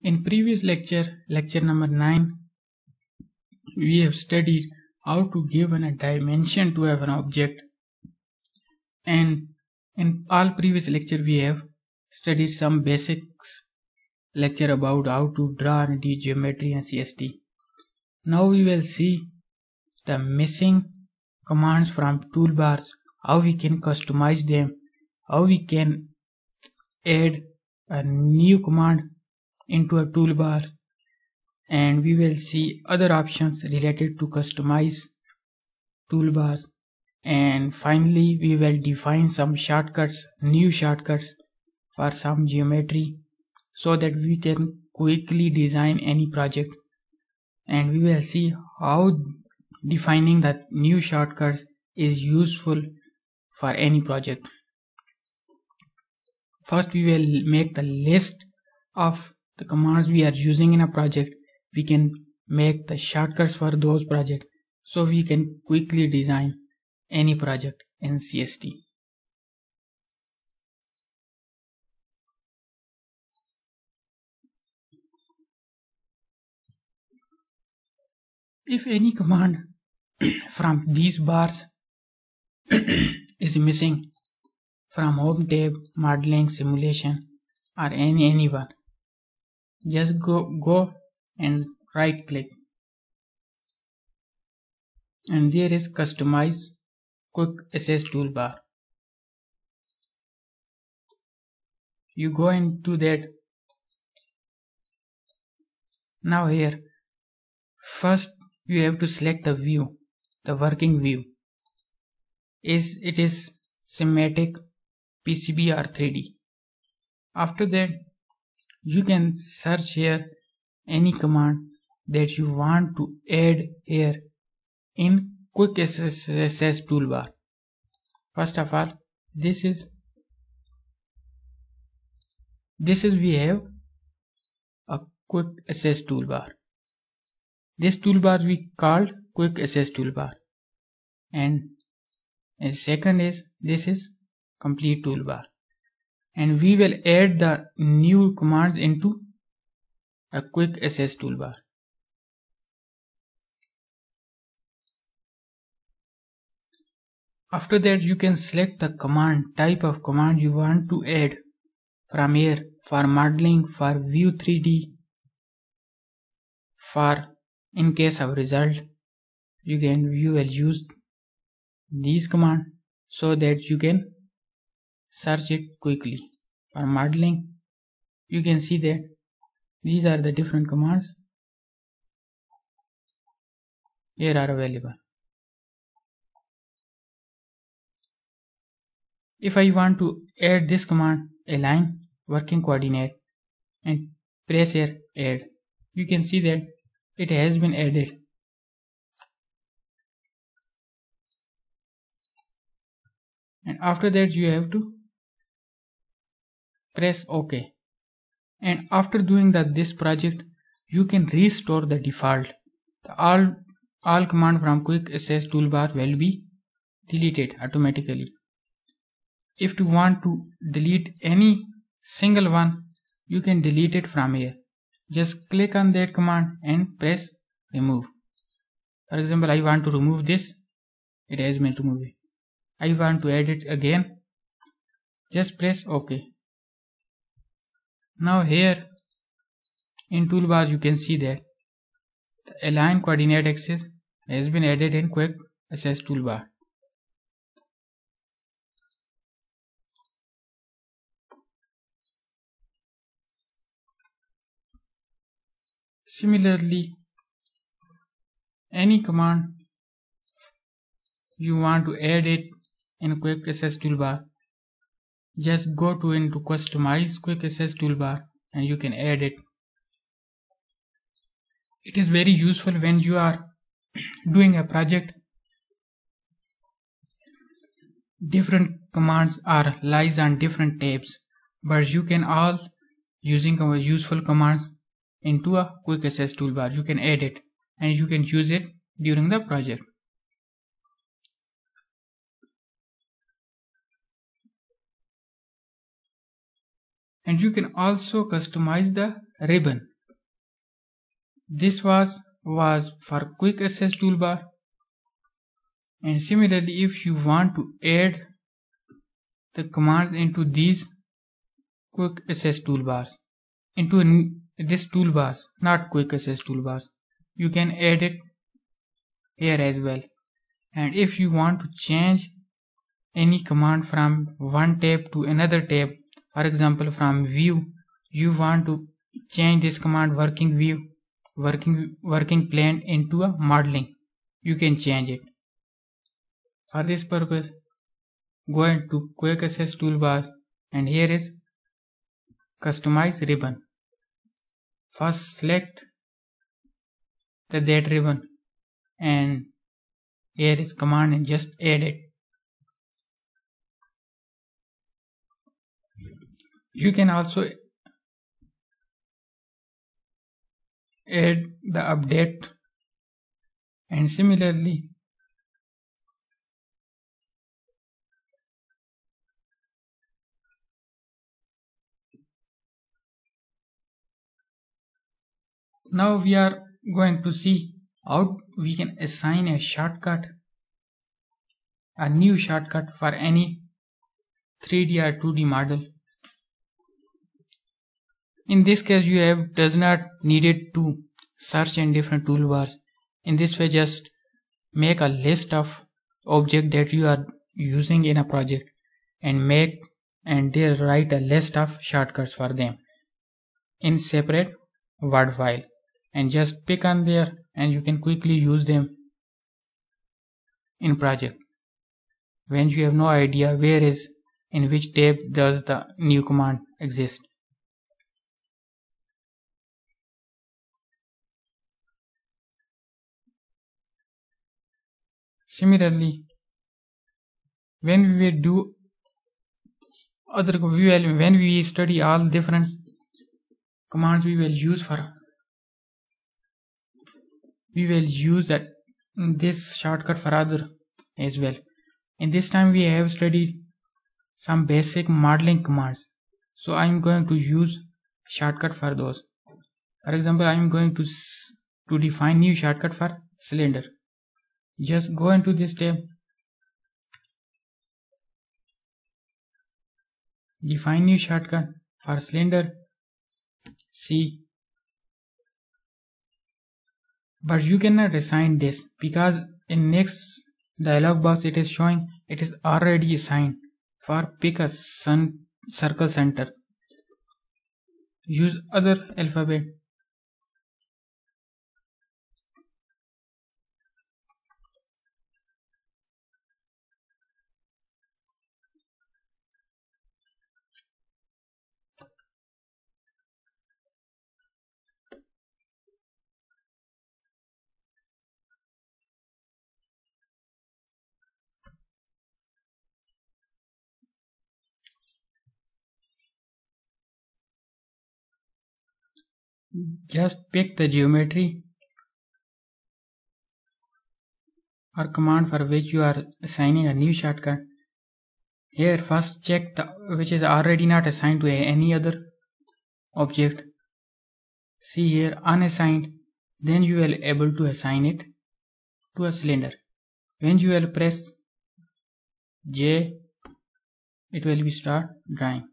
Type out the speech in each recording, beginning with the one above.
In previous lecture, lecture number 9, we have studied how to give a dimension to an object, and in all previous lecture we have studied some basics lecture about how to draw and do geometry and CST. Now we will see the missing commands from toolbars, how we can customize them, how we can add a new command into a toolbar, and we will see other options related to customize toolbars, and finally we will define some shortcuts, new shortcuts for some geometry so that we can quickly design any project, and we will see how defining the new shortcuts is useful for any project. First we will make the list of the commands we are using in a project. We can make the shortcuts for those projects so we can quickly design any project in CST. If any command from these bars is missing from home tab, modeling, simulation, or anyone, just go and right click, and there is customize quick access toolbar. You go into that. Now here first you have to select the view, the working view. It is schematic, PCB or 3D. After that you can search here any command that you want to add here in quick access toolbar. First of all, this is we have a quick access toolbar. This toolbar we called quick access toolbar, and second is this is complete toolbar, and we will add the new commands into a quick access toolbar. After that you can select the command, type of command you want to add from here. For modeling, for view 3D, for in case of result, you will use these command so that you can search it quickly. For modeling, you can see that these are the different commands here are available. If I want to add this command, align working coordinate, and press here add, you can see that it has been added. And after that you have to press OK. And after doing this project, you can restore the default. All command from quick access toolbar will be deleted automatically. If you want to delete any single one, you can delete it from here. Just click on that command and press remove. For example, I want to remove this. It has been removed. I want to add it again. Just press OK. Now here in toolbar you can see that the align coordinate axis has been added in quick access toolbar. Similarly, any command you want to add it in quick access toolbar, just go into customize quick access toolbar and you can add it. It is very useful when you are doing a project. Different commands are lies on different tabs, but you can all using our useful commands into a quick access toolbar. You can add it and you can use it during the project. And you can also customize the ribbon. This was for quick access toolbar. And similarly, if you want to add the command into these quick access toolbars, into this toolbars, not quick access toolbars, you can add it here as well. And if you want to change any command from one tab to another tab, for example from view, you want to change this command working view, working plane into a modeling, you can change it. For this purpose, go into quick access toolbars and here is customize ribbon. First select that ribbon and here is command and just add it. You can also add the update, and similarly now we are going to see how we can assign a shortcut, a new shortcut for any 3D or 2D model. In this case, you does not needed to search in different toolbars. In this way, just make a list of objects that you are using in a project and there write a list of shortcuts for them in separate Word file and just pick on there and you can quickly use them in project when you have no idea in which tab does the new command exist. Similarly, when we study all different commands, we will use this shortcut for other as well. In this time we have studied some basic modeling commands, so I am going to use shortcut for those. For example, I am going to define new shortcut for cylinder. Just go into this tab, define new shortcut for cylinder C, but you cannot assign this because in next dialog box it is showing it is already assigned for pick a circle center. Use other alphabet. Just pick the geometry or command for which you are assigning a new shortcut. Here first check which is already not assigned to any other object. See here unassigned, then you will able to assign it to a cylinder. When you will press J, it will be start drawing.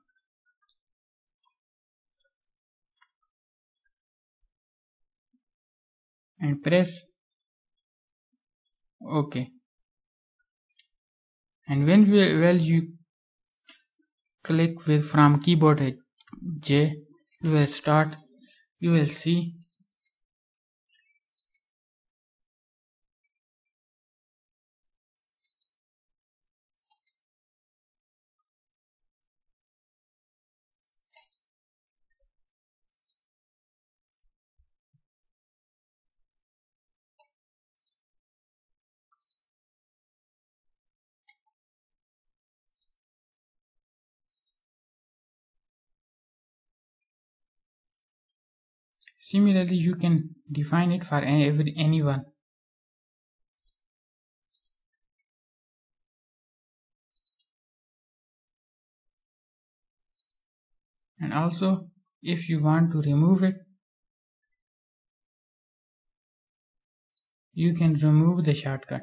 And press OK. And when you click from keyboard J, you will see similarly you can define it for anyone. And also if you want to remove it, you can remove the shortcut.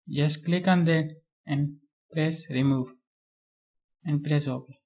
Just click on that and press remove and press OK.